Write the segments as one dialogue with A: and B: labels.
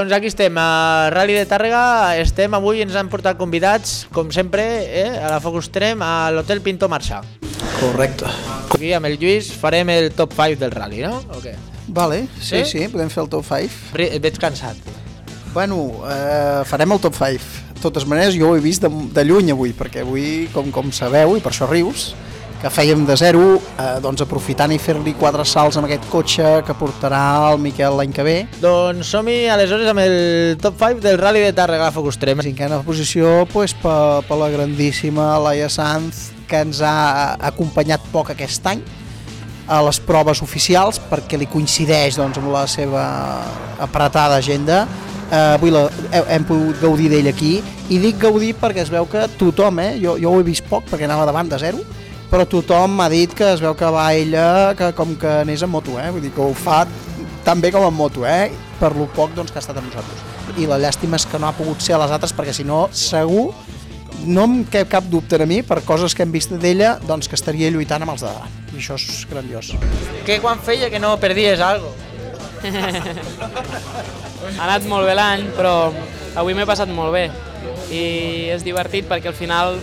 A: Doncs aquí estem, a Rally de Tàrrega. Avui ens han portat convidats, com sempre, a la Focus Trem, a l'Hotel Pinto Marçà.
B: Correcte.
A: Aquí amb el Lluís farem el top 5 del rally, no? O què?
B: Vale, sí, podem fer el top 5.
A: Veig cansat.
B: Bueno, farem el top 5. De totes maneres, jo ho he vist de lluny avui, perquè avui, com sabeu, i per això rius, que fèiem de zero, doncs aprofitant i fer-li 4 salts amb aquest cotxe que portarà el Miquel l'any que ve.
A: Doncs som-hi aleshores amb el top 5 del Rally de Tàrrega a Focus Trem.
B: Cinquena posició per la grandíssima Laia Sanz, que ens ha acompanyat poc aquest any a les proves oficials perquè li coincideix doncs, amb la seva apretada agenda. Avui hem pogut gaudir d'ell aquí, i dic gaudir perquè es veu que tothom, jo ho he vist poc perquè anava davant de zero, però tothom m'ha dit que es veu que va ella com que anés en moto, vull dir que ho fa tan bé com en moto, per lo poc doncs, que ha estat amb nosaltres. I la llàstima és que no ha pogut ser a les altres, perquè si no, segur, no em cap dubte a mi, per coses que hem vist d'ella, doncs que estaria lluitant amb els de davant, i això és grandiós.
A: Què quan feia que no perdies algo?
C: Ha anat molt bé l'any, però avui m'he passat molt bé i és divertit perquè al final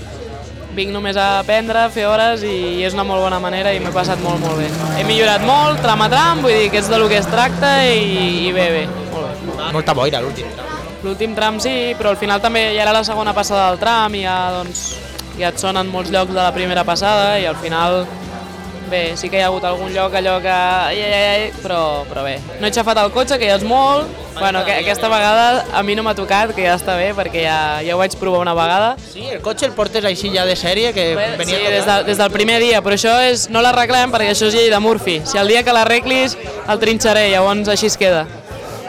C: vinc només a aprendre, a fer hores i és una molt bona manera i m'he passat molt bé. He millorat molt, tram a tram, vull dir que és del que es tracta i bé, molt bé.
A: Molta boira l'últim tram.
C: L'últim tram sí, però al final també ja era la segona passada del tram i ja et sonen molts llocs de la primera passada i al final bé, sí que hi ha hagut algun lloc allò que... però bé. No he xafat el cotxe, que ja és molt. Bueno, aquesta vegada a mi no m'ha tocat, que ja està bé, perquè ja ho vaig provar una vegada.
A: Sí, el cotxe el portes així ja de sèrie, que venia...
C: Sí, des del primer dia, però això no l'arreglem perquè això és llei de Murphy. Si el dia que l'arreglis el trinxaré, llavors així es queda.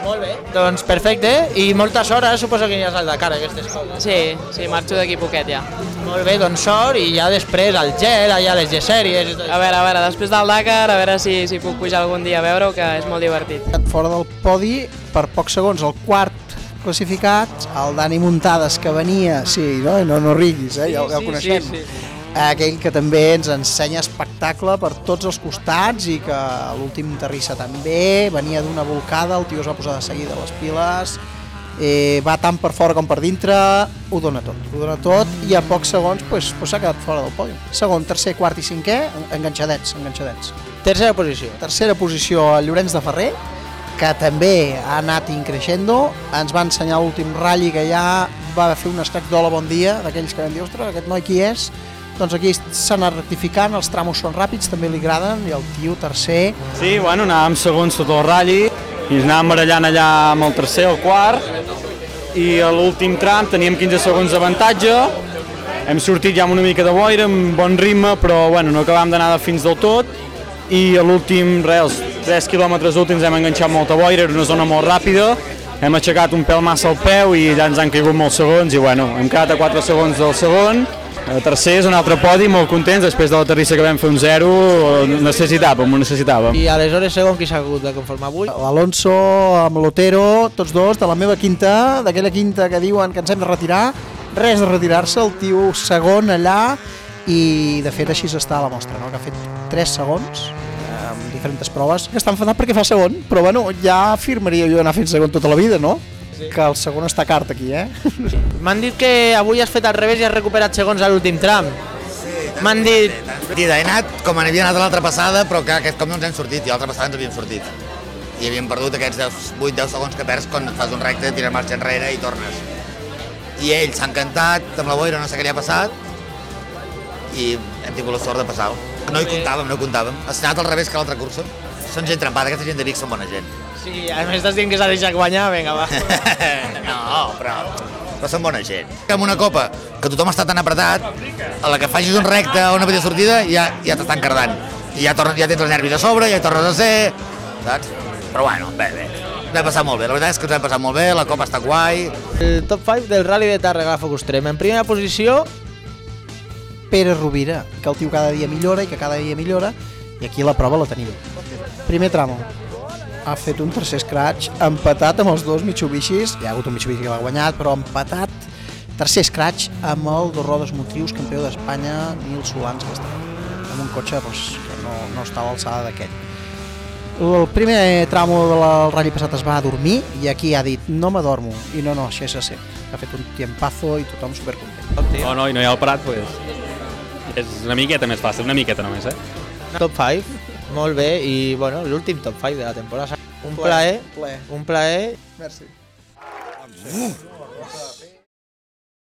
A: Molt bé, doncs perfecte, i moltes hores, suposo que ja és al Dakar aquestes coses.
C: Sí, marxo d'aquí poquet ja.
A: Molt bé, doncs sort, i ja després el gel, allà les G-sèries...
C: A veure, després del Dakar, a veure si puc pujar algun dia a veure-ho, que és molt divertit.
B: Fora del podi, per pocs segons, el quart classificat, el Dani Muntades, que venia, sí, no riguis, ja el coneixem.
A: Sí.
B: Aquell que també ens ensenya espectacle per tots els costats i que l'últim Terrissa també, venia d'una volcada, el tio es va posar de seguida les piles, va tant per fora com per dintre, ho dona tot i a pocs segons s'ha quedat fora del podi. Segon, tercer, quart i cinquè, enganxadets.
A: Tercera posició.
B: Tercera posició, el Llorenç de Ferrer, que també ha anat increixendo, ens va ensenyar l'últim ratll que ja va fer un escrac d'hola bon dia, d'aquells que vam dir, ostres, aquest noi qui és? Doncs aquí s'ha anat rectificant, els tramos són ràpids, també li agraden, i el tio tercer...
D: Sí, bueno, anàvem segons tot el ratll i ens anàvem barallant allà amb el tercer, el quart, i a l'últim tram teníem 15 segons d'avantatge, hem sortit ja amb una mica de boira, amb bon ritme, però bueno, no acabàvem d'anar fins del tot, i a l'últim, els 3 quilòmetres últims hem enganxat molta boira, era una zona molt ràpida, hem aixecat un pèl massa al peu i allà ens han caigut molts segons i bueno, hem quedat a 4 segons del segon. El tercer és un altre podi, molt contents, després de la Terrissa que vam fer un 0, ho necessitàvem.
A: I aleshores segon qui s'ha hagut de conformar avui?
B: L'Alonso amb l'Otero, tots dos, de la meva quinta, d'aquella quinta que diuen que ens hem de retirar, res de retirar-se, el tio segon allà, i de fet així està a la mostra, no? Que ha fet 3 segons amb diferents proves, que està enfadat perquè fa segon, però bueno, ja afirmaria jo anar fent segon tota la vida, no? Sí. Que el segon està cart aquí,
A: M'han dit que avui has fet al revés i has recuperat segons a l'últim tram.
E: Sí,
A: m'han dit...
E: He anat com havia anat a l'altra passada, però que aquest cop no ens hem sortit, i l'altra passada ens havíem sortit. I havíem perdut aquests 8-10 segons que perds quan fas un recte, tires marxa enrere i tornes. I ell s'ha encantat, amb la boira no sé què li ha passat, i hem tingut la sort de passar-ho. No hi comptàvem. Has anat al revés que l'altra cursa. Són gent trampada, aquesta gent de Vic són bona gent.
A: Sí, a més estàs dient que s'ha deixat guanyar, vinga, va.
E: No, però són bona gent. Amb una copa, que tothom està tan apretat, a la que facis un recte o una petita sortida ja t'estan cardant. I ja tens els nervis a sobre, ja tornes a ser, saps? Però bueno, bé. Ens hem passat molt bé, la veritat és que ens hem passat molt bé, la copa està guai.
A: El top 5 del Rally de Tàrrega a Focus Trem. En primera posició...
B: Pere Rovira, que el tio cada dia millora i que cada dia millora, i aquí la prova la tenim. Primer tramo. Ha fet un tercer scratch, empatat amb els dos Mitsubishis, hi ha hagut un Mitsubishi que l'ha guanyat, però empatat, tercer scratch amb el dos rodes motrius, campió d'Espanya, Nils Solans, que està amb un cotxe que no està a l'alçada d'aquest. El primer tramo del ratll passat es va dormir i aquí ha dit no m'adormo, i no, això és ser. Ha fet un tiempazo i tothom supercontent.
D: No, i no hi ha el Prat, doncs és una miqueta més fàcil, una miqueta només,
A: Top 5, molt bé, i bueno, l'últim top 5 de la temporada. Un plaer.
B: Plaer.
A: Un plaer.
B: Merci.